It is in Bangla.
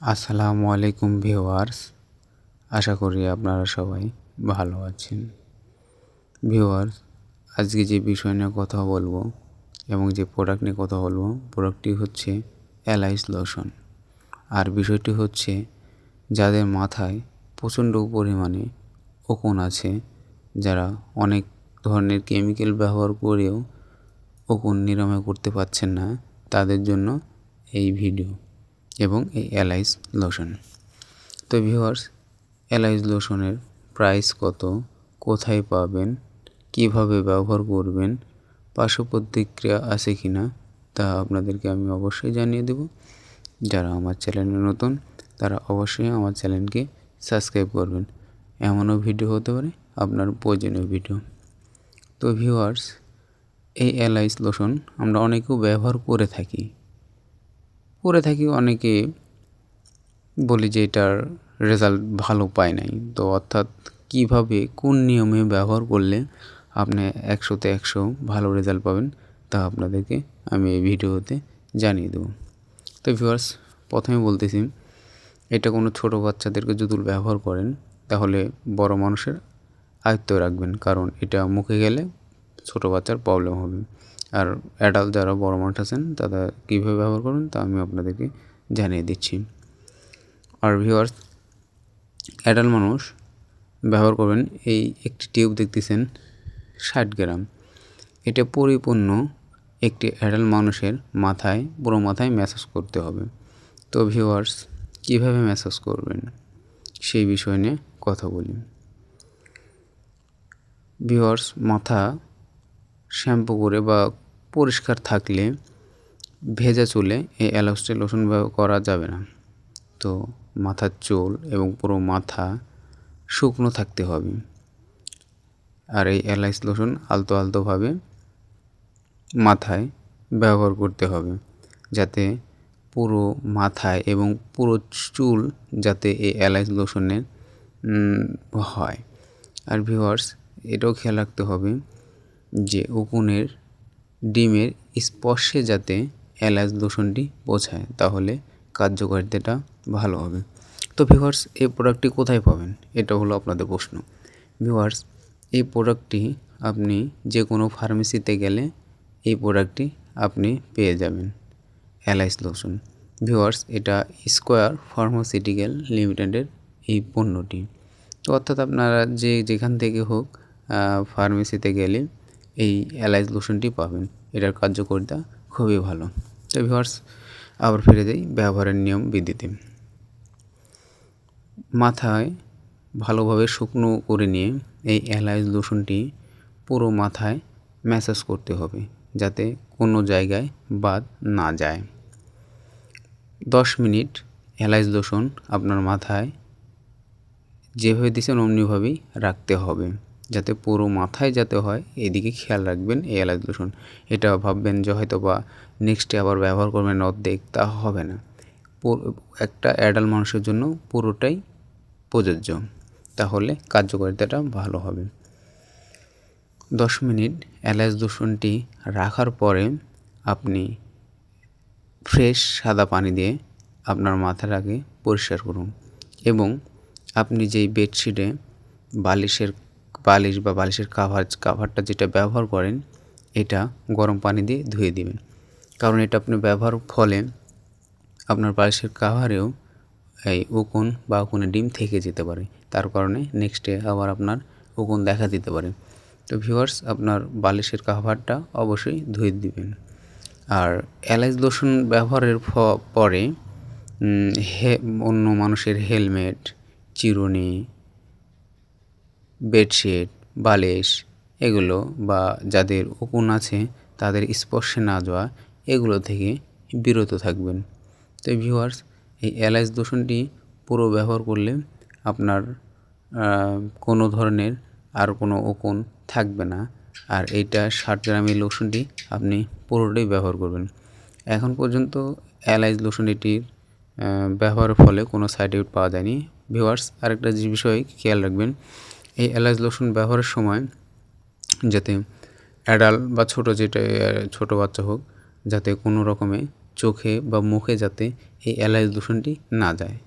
আসসালামু আলাইকুম ভিউয়ার্স, আশা করি আপনারা সবাই ভালো আছেন। ভিউয়ার্স, আজকে যে বিষয় নিয়ে কথা বলবো এবং যে প্রোডাক্ট নিয়ে কথা বলবো, প্রোডাক্টটি হচ্ছে অ্যালাইস লোশন। আর বিষয়টি হচ্ছে যাদের মাথায় প্রচণ্ড পরিমাণে উকুন আছে, যারা অনেক ধরনের কেমিক্যাল ব্যবহার করেও উকুন নিরাময় করতে পারছেন না, তাদের জন্য এই ভিডিও এবং এই অ্যালাইস লোশন। তো ভিউয়ার্স, অ্যালাইস লোশনের প্রাইস কত, কোথায় পাবেন, কিভাবে ব্যবহার করবেন, পার্শ্ব প্রতিক্রিয়া আছে কি না, তা আপনাদেরকে আমি অবশ্যই জানিয়ে দেব। যারা আমার চ্যানেলে নতুন তারা অবশ্যই আমার চ্যানেলকে সাবস্ক্রাইব করবেন। এমনও ভিডিও হতে পারে আপনার প্রয়োজনীয় ভিডিও। তো ভিউয়ার্স, এই অ্যালাইস লোশন আমরা অনেকেও ব্যবহার করে থাকি অনেকে বলি যে এটার রেজাল্ট ভালো পায় নাই। তো অর্থাৎ কিভাবে কোন নিয়মে ব্যবহার করলে আপনি 100-তে 100 ভালো রেজাল্ট পাবেন, তা আপনাদেরকে আমি এই ভিডিওতে জানিয়ে দেবো। তো ভিউয়ার্স, প্রথমে বলতেছি, এটা কোনো ছোট বাচ্চাদেরকে যদি ব্যবহার করেন তাহলে বড় মানুষের আয়ত্তে রাখবেন, কারণ এটা মুখে গেলে ছোট বাচ্চার প্রবলেম হবে। আর অ্যাডাল্ট যারা বড় মানুষ আছেন তারা কীভাবে ব্যবহার করবেন তা আমি আপনাদেরকে জানিয়ে দিচ্ছি। আর ভিউয়ার্স, অ্যাডাল্ট মানুষ ব্যবহার করবেন এই একটি টিউব দেখতেছেন 60 গ্রাম। এটা পরিপূর্ণ একটি অ্যাডাল্ট মানুষের মাথায়, পুরো মাথায় ম্যাসাজ করতে হবে। তো ভিউয়ার্স, কীভাবে ম্যাসাজ করবেন সেই বিষয় নিয়ে কথা বলি। ভিউয়ার্স, মাথা শ্যাম্পু করে বা পরিষ্কার থাকলে ভেজা চুলে এই অ্যালাইস লোশন ব্যবহার করা যাবে না। তো মাথার চুল এবং পুরো মাথা শুকনো থাকতে হবে। আর এই অ্যালাইস লোশন আলতো আলতোভাবে মাথায় ব্যবহার করতে হবে, যাতে পুরো মাথায় এবং পুরো চুল যাতে এই অ্যালাইস লোশনের হয়। আর ভিউয়ার্স, এটাও খেয়াল রাখতে হবে যে উকুনের ডিমের স্পর্শে যাতে অ্যালাইস লোশনটি পৌঁছায়, তাহলে কার্যকারিতাটা ভালো হবে। তো ভিউয়ার্স, এই প্রোডাক্টটি কোথায় পাবেন, এটা হলো আপনাদের প্রশ্ন। ভিউয়ার্স, এই প্রোডাক্টটি আপনি যে কোনো ফার্মেসিতে গেলে এই প্রোডাক্টটি আপনি পেয়ে যাবেন, অ্যালাইস লোশন। ভিউয়ার্স, এটা স্কোয়ার ফার্মাসিউটিক্যাল লিমিটেডের এই পণ্যটি। তো অর্থাৎ আপনারা যেখান থেকে হোক ফার্মেসিতে গেলে এই অ্যালাইস লোশনটি পাবেন। এটার কার্যকারিতা খুবই ভালো। তো ভিউয়ার্স, আবার ফিরে যাই ব্যবহারের নিয়ম বিধিতে। মাথায় ভালোভাবে শুকনো করে নিয়ে এই অ্যালাইস লোশনটি পুরো মাথায় ম্যাসাজ করতে হবে, যাতে কোনো জায়গায় বাদ না যায়। 10 মিনিট অ্যালাইস লোশন আপনার মাথায় যেভাবে দিয়েছেন অমনিভাবেই রাখতে হবে, যাতে পুরো মাথায় যাতে হয়, এদিকে খেয়াল রাখবেন এই অ্যালাইস লোশন। এটা ভাববেন যে হয়তো বা নেক্সটে আবার ব্যবহার করবেন অর্ধেক, তা হবে না। একটা অ্যাডাল্ট মানুষের জন্য পুরোটাই প্রযোজ্য, তাহলে কার্যকারিতাটা ভালো হবে। 10 মিনিট অ্যালাইস লোশনটি রাখার পরে আপনি ফ্রেশ সাদা পানি দিয়ে আপনার মাথাটাকে পরিষ্কার করুন, এবং আপনি যেই বেডশিটে বালিশের কাভারটা যেটা ব্যবহার করেন, এটা গরম পানি দিয়ে ধুয়ে দিবেন। কারণ এটা আপনি ব্যবহার ফলে আপনার বালিশের কাভারেও এই উকুন বা উকুনের ডিম থেকে যেতে পারে, তার কারণে নেক্সটে আবার আপনার উকুন দেখা দিতে পারে। তো ভিউয়ার্স, আপনার বালিশের কাভারটা অবশ্যই ধুয়ে দিবেন। আর অ্যালাইস লোশন ব্যবহারের পরে অন্য মানুষের হেলমেট, চিরুনি, বেডশিট, বালিশ এগুলো বা যাদের উকুন আছে তাদের স্পর্শে না যাওয়া, এগুলো থেকে বিরত থাকবেন। তো ভিউয়ার্স, এই অ্যালাইস লোশনটি পুরো ব্যবহার করলে আপনার কোনো ধরনের আর কোনো উকুন থাকবে না। আর এইটা 60 গ্রামের লোশনটি আপনি পুরোটাই ব্যবহার করবেন। এখন পর্যন্ত অ্যালাইস লোশন এটির ব্যবহারের ফলে কোনো সাইড এফেক্ট পাওয়া যায়নি। ভিউয়ার্স, আরেকটা যে বিষয় খেয়াল রাখবেন, এই অ্যালাইস লোশন ব্যবহারের সময় যাতে অ্যাডাল্ট বা ছোটো বাচ্চা হোক, যাতে কোনো রকমে চোখে বা মুখে যাতে এই অ্যালার্জি দূষণটি না যায়।